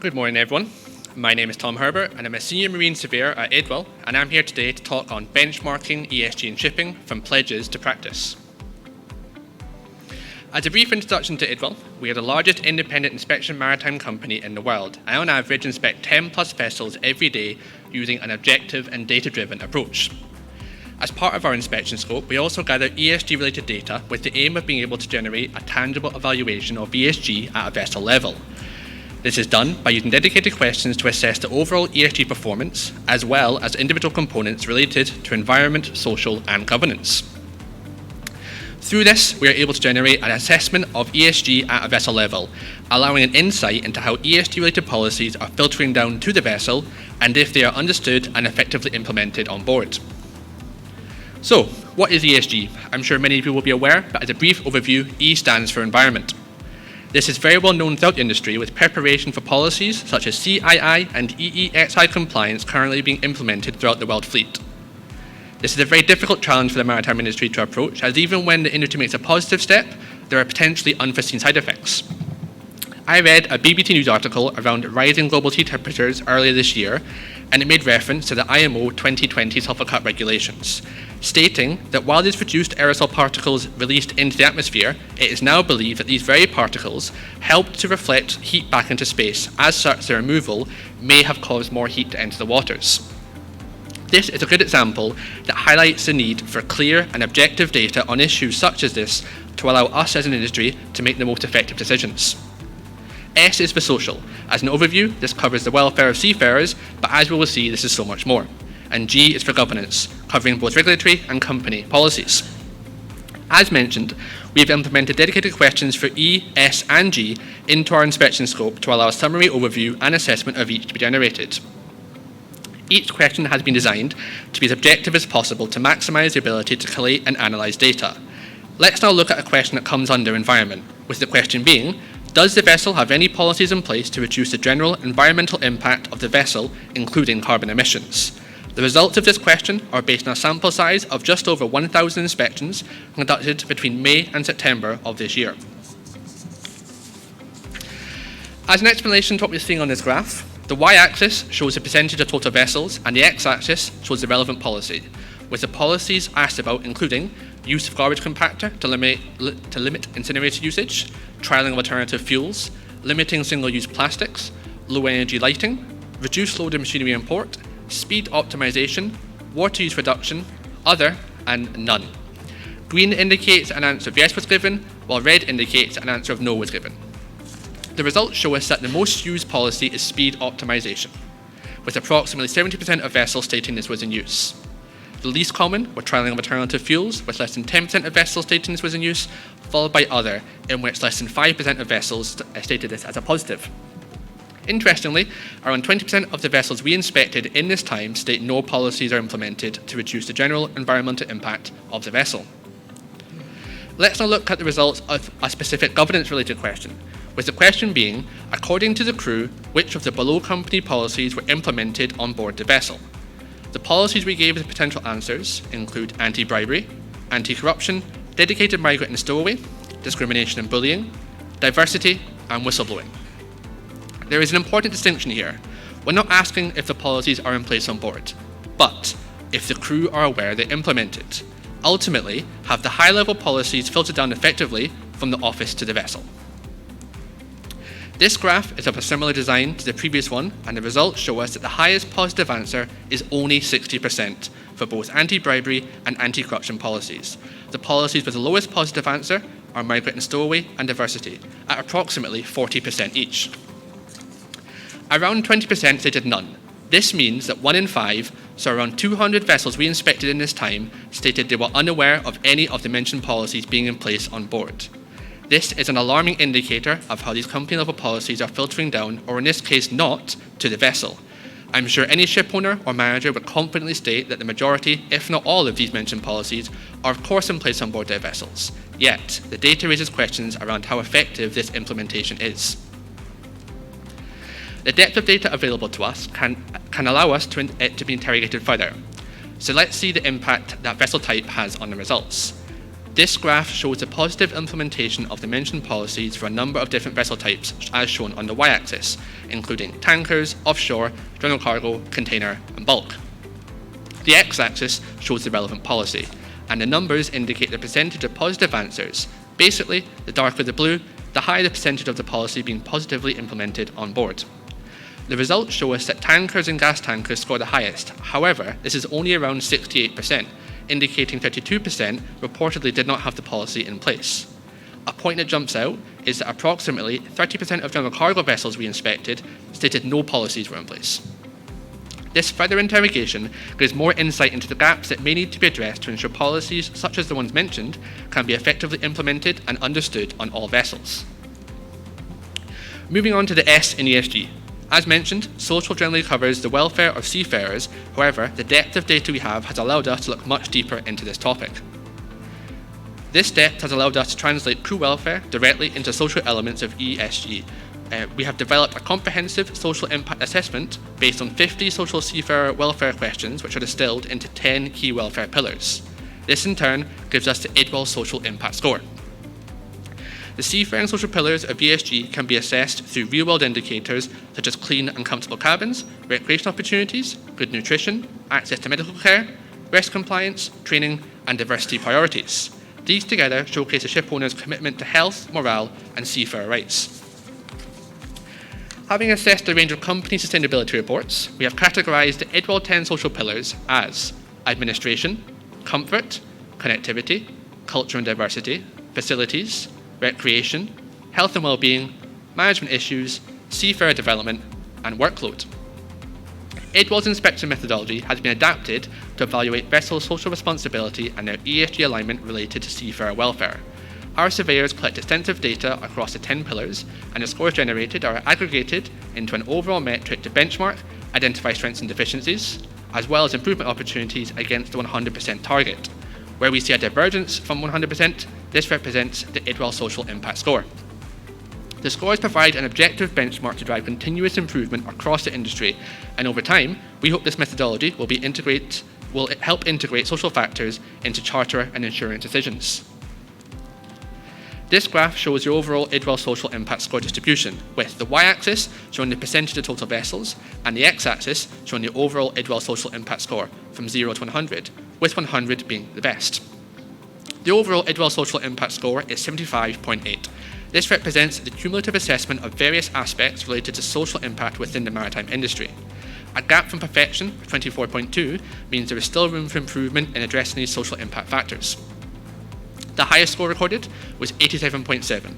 Good morning, everyone. My name is Thom Herbert, and I'm a senior marine surveyor at Idwal, and I'm here today to talk on benchmarking ESG in shipping from pledges to practice. As a brief introduction to Idwal, we are the largest independent inspection maritime company in the world, and on average inspect 10 plus vessels every day using an objective and data-driven approach. As part of our inspection scope, we also gather ESG-related data with the aim of being able to generate a tangible evaluation of ESG at a vessel level. This is done by using dedicated questions to assess the overall ESG performance, as well as individual components related to environment, social, and governance. Through this, we are able to generate an assessment of ESG at a vessel level, allowing an insight into how ESG-related policies are filtering down to the vessel and if they are understood and effectively implemented on board. So, what is ESG? I'm sure many of you will be aware, but as a brief overview, E stands for environment. This is very well known throughout the industry, with preparation for policies such as CII and EEXI compliance currently being implemented throughout the world fleet. This is a very difficult challenge for the maritime industry to approach, as even when the industry makes a positive step, there are potentially unforeseen side effects. I read a BBC News article around rising global sea temperatures earlier this year, and it made reference to the IMO 2020 sulfur cut regulations, stating that while these reduced aerosol particles released into the atmosphere, it is now believed that these very particles helped to reflect heat back into space. As such, their removal may have caused more heat to enter the waters. This is a good example that highlights the need for clear and objective data on issues such as this to allow us as an industry to make the most effective decisions. S is for social. As an overview, this covers the welfare of seafarers, but as we will see, this is so much more. And G is for governance, covering both regulatory and company policies. As mentioned, we have implemented dedicated questions for E, S, and G into our inspection scope to allow a summary overview and assessment of each to be generated. Each question has been designed to be as objective as possible to maximise the ability to collate and analyse data. Let's now look at a question that comes under environment, with the question being, does the vessel have any policies in place to reduce the general environmental impact of the vessel, including carbon emissions? The results of this question are based on a sample size of just over 1,000 inspections conducted between May and September of this year. As an explanation to what we're seeing on this graph, the y-axis shows the percentage of total vessels and the x-axis shows the relevant policy, with the policies asked about including use of garbage compactor to limit incinerator usage, trialling of alternative fuels, limiting single-use plastics, low-energy lighting, reduced load of machinery import, speed optimization, water use reduction, other, and none. Green indicates an answer of yes was given, while red indicates an answer of no was given. The results show us that the most used policy is speed optimization, with approximately 70% of vessels stating this was in use. The least common were trialling of alternative fuels, with less than 10% of vessels stating this was in use, followed by other, in which less than 5% of vessels stated this as a positive. Interestingly, around 20% of the vessels we inspected in this time state no policies are implemented to reduce the general environmental impact of the vessel. Let's now look at the results of a specific governance-related question, with the question being, according to the crew, which of the below company policies were implemented on board the vessel? The policies we gave as potential answers include anti-bribery, anti-corruption, dedicated migrant and stowaway, discrimination and bullying, diversity, and whistleblowing. There is an important distinction here. We're not asking if the policies are in place on board, but if the crew are aware they're implemented. Ultimately, have the high-level policies filtered down effectively from the office to the vessel. This graph is of a similar design to the previous one, and the results show us that the highest positive answer is only 60% for both anti-bribery and anti-corruption policies. The policies with the lowest positive answer are migrant and stowaway and diversity, at approximately 40% each. Around 20% stated none. This means that 1 in 5, so around 200 vessels we inspected in this time, stated they were unaware of any of the mentioned policies being in place on board. This is an alarming indicator of how these company-level policies are filtering down, or in this case not, to the vessel. I'm sure any ship owner or manager would confidently state that the majority, if not all of these mentioned policies, are of course in place on board their vessels. Yet, the data raises questions around how effective this implementation is. The depth of data available to us can allow us it to be interrogated further. So let's see the impact that vessel type has on the results. This graph shows the positive implementation of the mentioned policies for a number of different vessel types as shown on the y-axis, including tankers, offshore, general cargo, container and bulk. The x-axis shows the relevant policy, and the numbers indicate the percentage of positive answers. Basically, the darker the blue, the higher the percentage of the policy being positively implemented on board. The results show us that tankers and gas tankers score the highest. However, this is only around 68%, indicating 32% reportedly did not have the policy in place. A point that jumps out is that approximately 30% of general cargo vessels we inspected stated no policies were in place. This further interrogation gives more insight into the gaps that may need to be addressed to ensure policies such as the ones mentioned can be effectively implemented and understood on all vessels. Moving on to the S in ESG. As mentioned, social generally covers the welfare of seafarers. However, the depth of data we have has allowed us to look much deeper into this topic. This depth has allowed us to translate crew welfare directly into social elements of ESG. We have developed a comprehensive social impact assessment based on 50 social seafarer welfare questions, which are distilled into 10 key welfare pillars. This in turn gives us the Idwal Social Impact Score. The seafaring social pillars of ESG can be assessed through real-world indicators such as clean and comfortable cabins, recreation opportunities, good nutrition, access to medical care, rest compliance, training, and diversity priorities. These together showcase a ship owner's commitment to health, morale, and seafarer rights. Having assessed a range of company sustainability reports, we have categorised the Idwal 10 social pillars as administration, comfort, connectivity, culture and diversity, facilities, recreation, health and well-being, management issues, seafarer development, and workload. Idwal's inspection methodology has been adapted to evaluate vessels' social responsibility and their ESG alignment related to seafarer welfare. Our surveyors collect extensive data across the 10 pillars, and the scores generated are aggregated into an overall metric to benchmark, identify strengths and deficiencies, as well as improvement opportunities against the 100% target. Where we see a divergence from 100%, this represents the Idwal Social Impact Score. The scores provide an objective benchmark to drive continuous improvement across the industry, and over time, we hope this methodology will help integrate social factors into charter and insurance decisions. This graph shows the overall Idwal Social Impact Score distribution, with the y-axis showing the percentage of total vessels and the x-axis showing the overall Idwal Social Impact Score from 0 to 100, with 100 being the best. The overall Idwal Social Impact Score is 75.8. This represents the cumulative assessment of various aspects related to social impact within the maritime industry. A gap from perfection, 24.2, means there is still room for improvement in addressing these social impact factors. The highest score recorded was 87.7.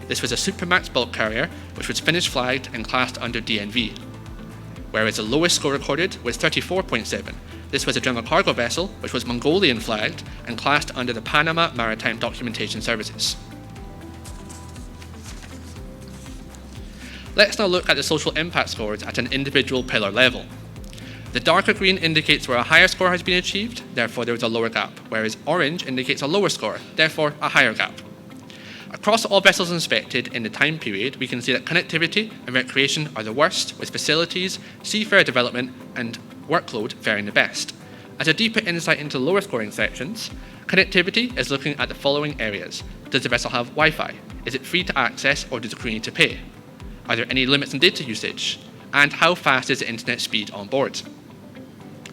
This was a Supramax bulk carrier, which was Finnish flagged and classed under DNV. Whereas the lowest score recorded was 34.7. This was a general cargo vessel, which was Mongolian flagged and classed under the Panama Maritime Documentation Services. Let's now look at the social impact scores at an individual pillar level. The darker green indicates where a higher score has been achieved, therefore there is a lower gap, whereas orange indicates a lower score, therefore a higher gap. Across all vessels inspected in the time period, we can see that connectivity and recreation are the worst, with facilities, seafarer development, and workload faring the best. As a deeper insight into lower scoring sections, connectivity is looking at the following areas. Does the vessel have Wi-Fi? Is it free to access or does the crew need to pay? Are there any limits on data usage? And how fast is the internet speed on board?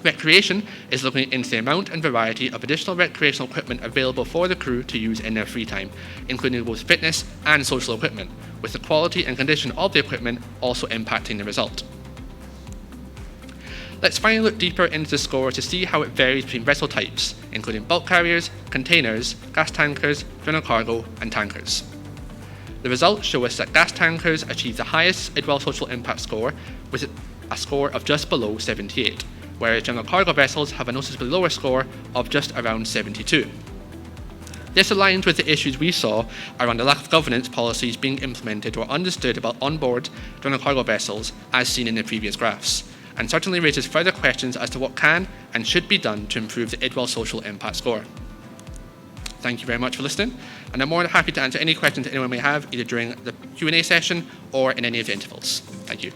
Recreation is looking into the amount and variety of additional recreational equipment available for the crew to use in their free time, including both fitness and social equipment, with the quality and condition of the equipment also impacting the result. Let's finally look deeper into the score to see how it varies between vessel types, including bulk carriers, containers, gas tankers, general cargo, and tankers. The results show us that gas tankers achieve the highest Idwal Social Impact Score with a score of just below 78, whereas general cargo vessels have a noticeably lower score of just around 72. This aligns with the issues we saw around the lack of governance policies being implemented or understood about onboard general cargo vessels as seen in the previous graphs, and certainly raises further questions as to what can and should be done to improve the Idwal Social Impact Score. Thank you very much for listening, and I'm more than happy to answer any questions anyone may have either during the Q&A session or in any of the intervals. Thank you.